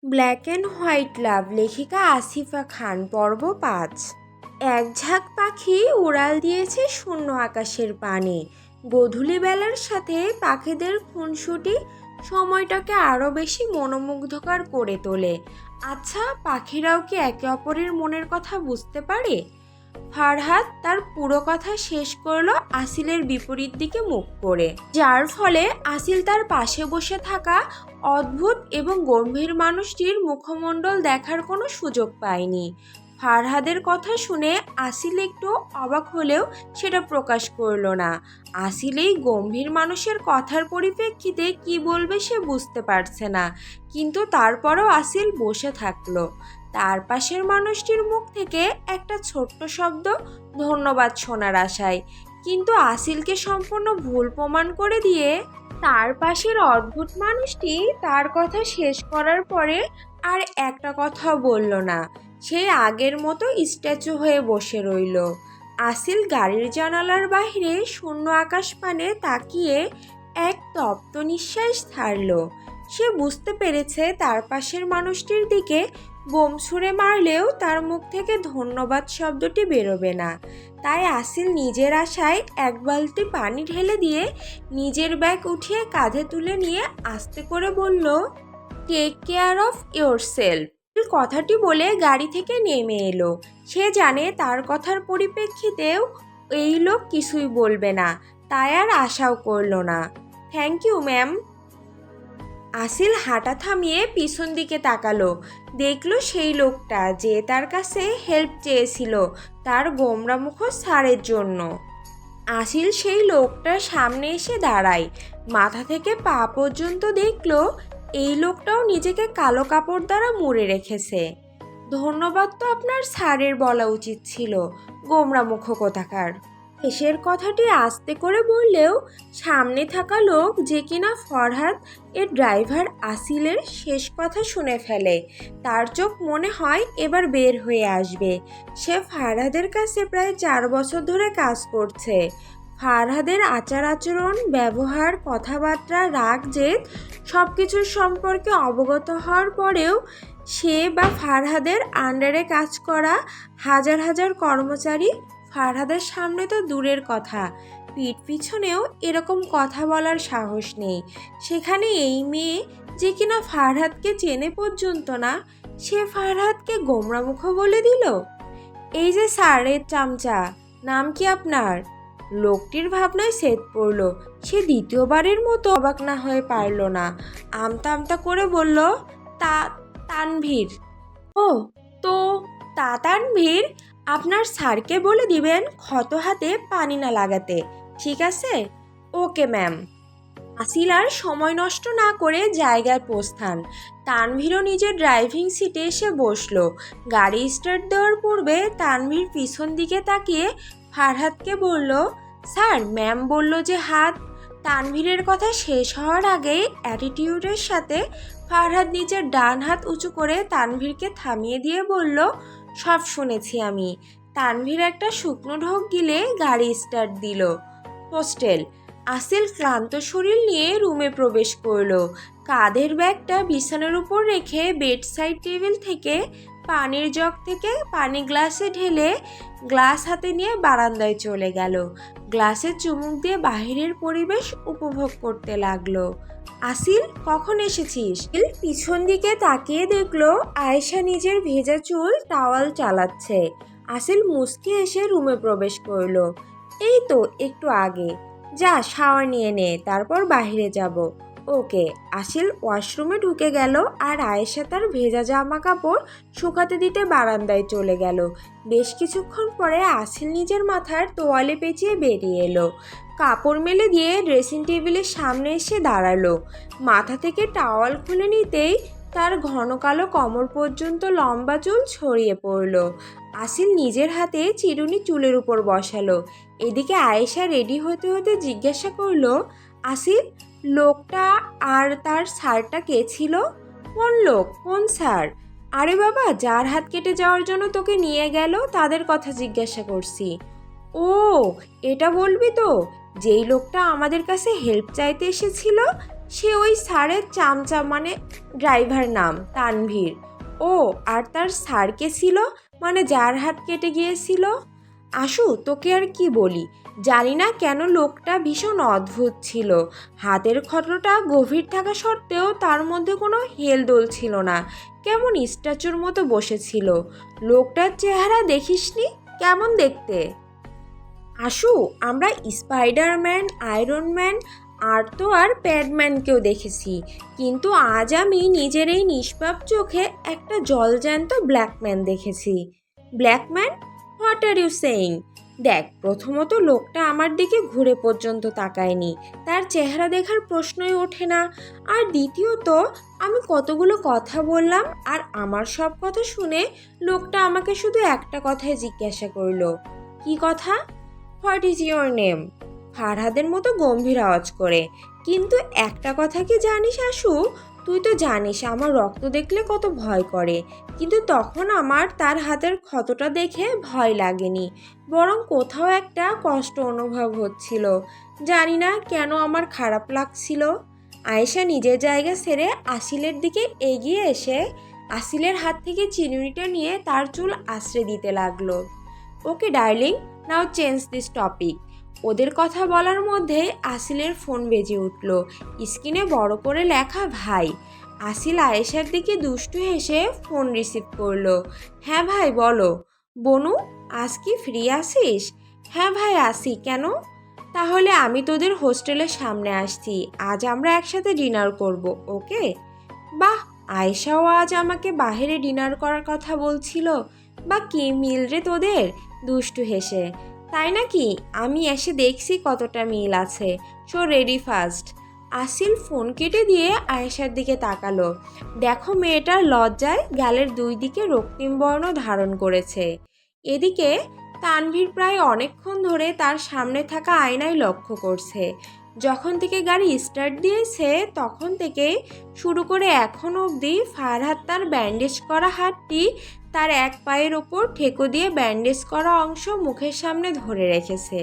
Black and white লাভ, লেখিকা আসিফা খান, পর্ব ৫। এক ঝাঁক পাখি উড়াল দিয়েছে শূন্য আকাশের পানে। গোধূলি বেলার সাথে পাখিদের খুনসুটি সময়টাকে আরও বেশি মনোমুগ্ধকর করে তোলে। আচ্ছা, পাখিরাও কি একে অপরের মনের কথা বুঝতে পারে? ফারহাদ তার পুরো কথা শেষ করলো আসিলের বিপরীত দিকে মুখ করে, যার ফলে আসিল তার পাশে বসে থাকা অদ্ভুত এবং গম্ভীর মানুষটির মুখমণ্ডল দেখার কোনো সুযোগ পায়নি। ফারহাদের কথা শুনে আসিল একটু অবাক হলেও সেটা প্রকাশ করল না। আসিল এই গম্ভীর মানুষের কথার পরিপ্রেক্ষিতে কি বলবে সে বুঝতে পারছে না, কিন্তু তারপরও আসিল বসে থাকলো। তার পাশের মানুষটির মুখ থেকে একটা ছোট্ট শব্দ ধন্যবাদ শোনার আশায়, কিন্তু আসিলকে সম্পূর্ণ ভুল প্রমাণ করে দিয়ে তার পাশের অদ্ভুত মানুষটি তার কথা শেষ করার পরে আর একটা কথাও বলল না। সে আগের মতো স্ট্যাচু হয়ে বসে রইল। আসিল গাড়ির জানালার বাইরে শূন্য আকাশ পানে তাকিয়ে এক তপ্ত নিঃশ্বাস ছাড়ল। সে বুঝতে পেরেছে তার পাশের মানুষটির দিকে বোম ছুঁড়ে মারলেও তার মুখ থেকে ধন্যবাদ শব্দটি বেরোবে না। তাই আসিল নিজের আশায় এক বালতি পানি ঢেলে দিয়ে নিজের ব্যাগ উঠিয়ে কাঁধে তুলে নিয়ে আস্তে করে বলল, take care of yourself. কথাটি বলে গাড়ি থেকে নেমে এলো। সে জানে তার কথার পরিপ্রেক্ষিতেও এই লোক কিছুই বলবে না, তাই আর আশাও করল না। Thank you ma'am. আসিল হাঁটা থামিয়ে পিছন দিকে তাকালো। দেখলো সেই লোকটা যে তার কাছে হেল্প চেয়েছিল তার গোমরা মুখ স্যারের জন্য। আসিল সেই লোকটার সামনে এসে দাঁড়ায়। মাথা থেকে পা পর্যন্ত দেখলো এই লোকটাও নিজেকে কালো কাপড় দ্বারা মুড়ে রেখেছে। ধন্যবাদ তো আপনার স্যারের বলা উচিত ছিল, গোমরা মুখ কোথাকার। শেষের কথাটি আস্তে করে বললেও সামনে থাকা লোক, যে কিনা ফরহাদ এর ড্রাইভার, আসিলের শেষ কথা শুনে ফেলে। তার চোখ মনে হয় এবার বের হয়ে আসবে। সে ফারহাদের কাছে প্রায় 4 বছর ধরে কাজ করছে। ফারহাদের আচার আচরণ, ব্যবহার, কথাবার্তা, রাগ, জেদ সব কিছুর সম্পর্কে অবগত হওয়ার পরেও সে বা ফারহাদের আন্ডারে কাজ করা হাজার হাজার কর্মচারী ফারহাদের সামনে তো দূরের কথা, পিঠ পিছনেও এরকম কথা বলার সাহস নেই। সেখানে এই মেয়ে যে কিনা ফারহাদকে চেনে পর্যন্ত না, সে ফারহাদকে গোমরামুখ বলে দিল। এই যে স্যারের চামচা, নাম কি আপনার? লোকটির ভাবনায় ছেদ পড়ল। সে দ্বিতীয়বারের মতো অবাক না হয়ে পারল না। আমতা আমতা করে বলল, তানভীর। ও, তো তানভীর, আপনার স্যারকে বলে দিবেন ক্ষত হাতে পানি না লাগাতে, ঠিক আছে? Okay ma'am. আসিল আর সময় নষ্ট না করে জায়গায় প্রস্থান। তানভীরও নিজের ড্রাইভিং সিটে এসে বসলো। গাড়ি স্টার্ট দেওয়ার পূর্বে তানভীর পিছন দিকে তাকিয়ে ফারহাদকে বলল, স্যার, ম্যাম বলল যে হাত। তানভীরের কথা শেষ হওয়ার আগেই অ্যাটিটিউডের সাথে ফারহাদ নিজের ডান হাত উঁচু করে তানভীরকে থামিয়ে দিয়ে বলল, সব শুনেছি আমি। তানভীর একটা শুকনো ঢোক গিলে গাড়ি স্টার্ট দিল। হোস্টেল। আসিল ক্লান্ত শরীর নিয়ে রুমে প্রবেশ করলো। কাঁধের ব্যাগটা বিছানার উপর রেখে বেড সাইড টেবিল থেকে পানির জগ থেকে পানি গ্লাসে ঢেলে গ্লাস হাতে নিয়ে বারান্দায় চলে গেল। গ্লাসে চুমুক দিয়ে বাহিরের পরিবেশ উপভোগ করতে লাগলো। আসিল, কখন এসেছিস? পিছন দিকে তাকিয়ে দেখলো আয়েশা নিজের ভেজা চুল টাওয়াল চালাচ্ছে। আসিল মুচকি এসে রুমে প্রবেশ করলো। এই তো একটু আগে। যা, শাওয়ার নিয়ে নে, তারপর বাইরে যাব। ওকে। আসিল ওয়াশরুমে ঢুকে গেল আর আয়েশা তার ভেজা জামা কাপড় শুকাতে দিতে বারান্দায় চলে গেল। বেশ কিছুক্ষণ পরে আসিল নিজের মাথার তোয়ালে পেঁচিয়ে বেরিয়ে এলো। কাপড় মেলে দিয়ে ড্রেসিং টেবিলের সামনে এসে দাঁড়ালো। মাথা থেকে টাওয়াল খুলে নিতেই তার ঘন কালো কোমর পর্যন্ত লম্বা চুল ছড়িয়ে পড়ল। আসিল নিজের হাতে চিরুনি চুলের উপর বসালো। এদিকে আয়েশা রেডি হতে হতে জিজ্ঞাসা করলো, আসিল, লোকটা আর তার স্যারটা কে ছিল? কোন লোক, কোন স্যার? আরে বাবা, যার হাত কেটে যাওয়ার জন্য তোকে নিয়ে গেল তাদের কথা জিজ্ঞাসা করছি। ও, এটা বলবি তো, যেই লোকটা আমাদের কাছে হেল্প চাইতে এসেছিল? সে ওই স্যারের চামচা মানে ড্রাইভার নাম তানভীর। ও আর তার স্যার কে ছিল, মানে যার হাত কেটে গিয়েছিল? আশু তোকে আর কি বলি, জানি না কেন লোকটা ভীষণ অদ্ভুত ছিল। হাতের ক্ষতটা গভীর থাকা সত্ত্বেও তার মধ্যে কোনো হেলদোল ছিল না, কেমন স্ট্যাচুর মতো বসেছিল। লোকটার চেহারা দেখিসনি কেমন দেখতে? আশু, আমরা স্পাইডারম্যান, আয়রন ম্যান আর প্যাডম্যানকেও দেখেছি, কিন্তু আজ আমি নিজের এই নিষ্পাপ চোখে একটা জলজ্যান্ত ব্ল্যাকম্যান দেখেছি। Blackman? What are you saying? দেখ, প্রথমত লোকটা আমার দিকে ঘুরে পর্যন্ত তাকায়নি, তার চেহারা দেখার প্রশ্নই ওঠে না। আর দ্বিতীয়ত, আমি কতগুলো কথা বললাম আর আমার সব কথা শুনে লোকটা আমাকে শুধু একটা কথাই জিজ্ঞাসা করলো। কি কথা? What is your name? ফারহাদের মতো গম্ভীর আওয়াজ করে। কিন্তু একটা কথা কি জানিস আশু, তুই তো জানিস আমার রক্ত দেখলে কত ভয় করে, কিন্তু তখন আমার তার হাতের ক্ষতটা দেখে ভয় লাগেনি, বরং কোথাও একটা কষ্ট অনুভব হচ্ছিল। জানি না কেন আমার খারাপ লাগছিল। আয়েশা নিজের জায়গা ছেড়ে আসিলের দিকে এগিয়ে এসে আসিলের হাত থেকে চিরুনিটা নিয়ে তার চুল আঁচড়ে দিতে লাগলো। Okay darling, now change this topic. ওদের কথা বলার মধ্যেই আসিলের ফোন বেজে উঠল। স্ক্রিনে বড় করে লেখা ভাই। আসিল আয়েশার দিকে দুষ্টু হেসে ফোন রিসিভ করলো। হ্যাঁ ভাই বলো। বনু, আজ কি ফ্রি আছিস? হ্যাঁ ভাই আসি, কেন? তাহলে আমি তোদের হোস্টেলের সামনে আসছি, আজ আমরা একসাথে ডিনার করব, ওকে? বাহ, আয়েশাও আজ আমাকে বাইরে ডিনার করার কথা বলছিল। বা কি মিল রে তোদের, দুষ্টু হেসে। তাই নাকি? আমি এসে দেখছি কতটা মিল আছে। So ready first. আসিল ফোন কেটে দিয়ে আয়েশার দিকে তাকালো। দেখো, মেয়েটার লজ্জায় গালের দুই দিকে রক্তিম বর্ণ ধারণ করেছে। এদিকে তানভীর প্রায় অনেকক্ষণ ধরে তার সামনে থাকা আয়নায় লক্ষ্য করছে। যখন থেকে গাড়ি স্টার্ট দিয়েছে তখন থেকে শুরু করে এখন অবধি ফারহাদ তার ব্যান্ডেজ করা হাতটি তার এক পায়ের ওপর ঠেকো দিয়ে ব্যান্ডেজ করা অংশ মুখের সামনে ধরে রেখেছে।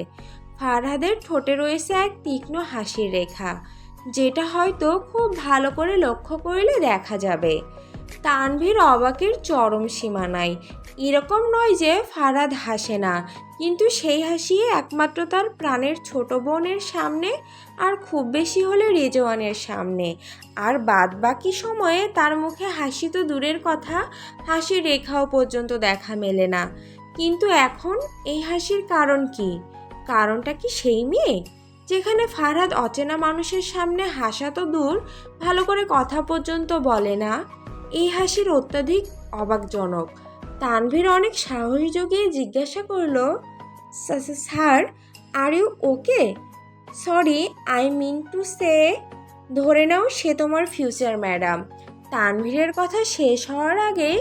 ফারহাদের ঠোঁটে রয়েছে এক তীক্ষ্ণ হাসির রেখা, যেটা হয়তো খুব ভালো করে লক্ষ্য করলে দেখা যাবে। তানভীর অবাকের চরম সীমানায়। এরকম নয় যে ফারহাদ হাসে না, কিন্তু সেই হাসি একমাত্র তার প্রাণের ছোট বোনের সামনে, আর খুব বেশি হলে রেজওয়ানের সামনে। আর বাদ বাকি সময়ে তার মুখে হাসি তো দূরের কথা, হাসির রেখাও পর্যন্ত দেখা মেলে না। কিন্তু এখন এই হাসির কারণ কি? কারণটা কি সেই মেয়ে? যেখানে ফারহাদ অচেনা মানুষের সামনে হাসা তো দূর, ভালো করে কথা পর্যন্ত বলে না। এই হাসির অত্যাধিক অবাকজনক। তানভীর অনেক সাহস জগিয়ে জিজ্ঞাসা করলো, sir, are you okay? Sorry, I mean to say. ধরে নাও সে তোমার ফিউচার ম্যাডাম। তানভীরের কথা শেষ হওয়ার আগেই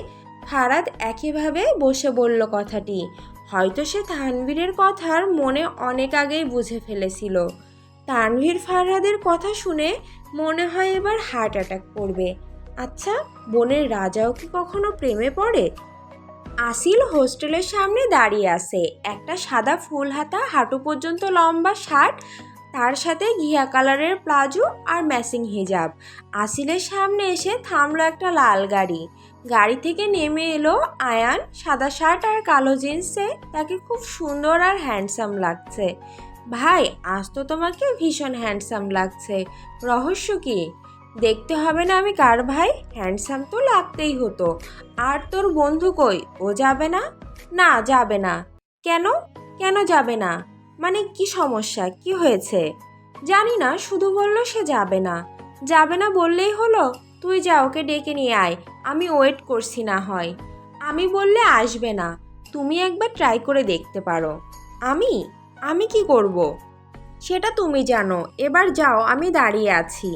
ফারহাদ একইভাবে বসে বলল কথাটি। হয়তো সে তানভীরের কথার মনে অনেক আগেই বুঝে ফেলেছিল। তানভীর ফারহাদের কথা শুনে মনে হয় এবার হার্ট অ্যাটাক করবে। আচ্ছা, বনের রাজাও কি কখনো প্রেমে পড়ে? আসিল হোস্টেলের সামনে দাঁড়িয়ে আছে, একটা সাদা ফুল হাতা হাঁটু পর্যন্ত লম্বা শার্ট, তার সাথে ঘিয়া কালারের প্লাজো আর ম্যাচিং হিজাব। আসিলের সামনে এসে থামলো একটা লাল গাড়ি। গাড়ি থেকে নেমে এলো আয়ান, সাদা শার্ট আর কালো জিন্সে। তাকে খুব সুন্দর আর হ্যান্ডসাম লাগছে। ভাই, আজ তো তোমাকে ভীষণ হ্যান্ডসাম লাগছে। রহস্য কি? দেখতে হবে না আমি কার ভাই? হ্যান্ডসাম তো লাগতেই হতো। আর তোর বন্ধু কই, ও যাবে না? না, যাবে না। কেন? কেন যাবে না? মানে কি সমস্যা, কি হয়েছে? জানি না, শুধু বললো সে যাবে না। যাবে না বললেই হলো? তুই যা, ওকে ডেকে নিয়ে আয়, আমি ওয়েট করছি না হয়। আমি বললে আসবে না। তুমি একবার ট্রাই করে দেখতে পারো। আমি? আমি কি করব? সেটা তুমি জানো। এবার যাও, আমি দাঁড়িয়ে আছি।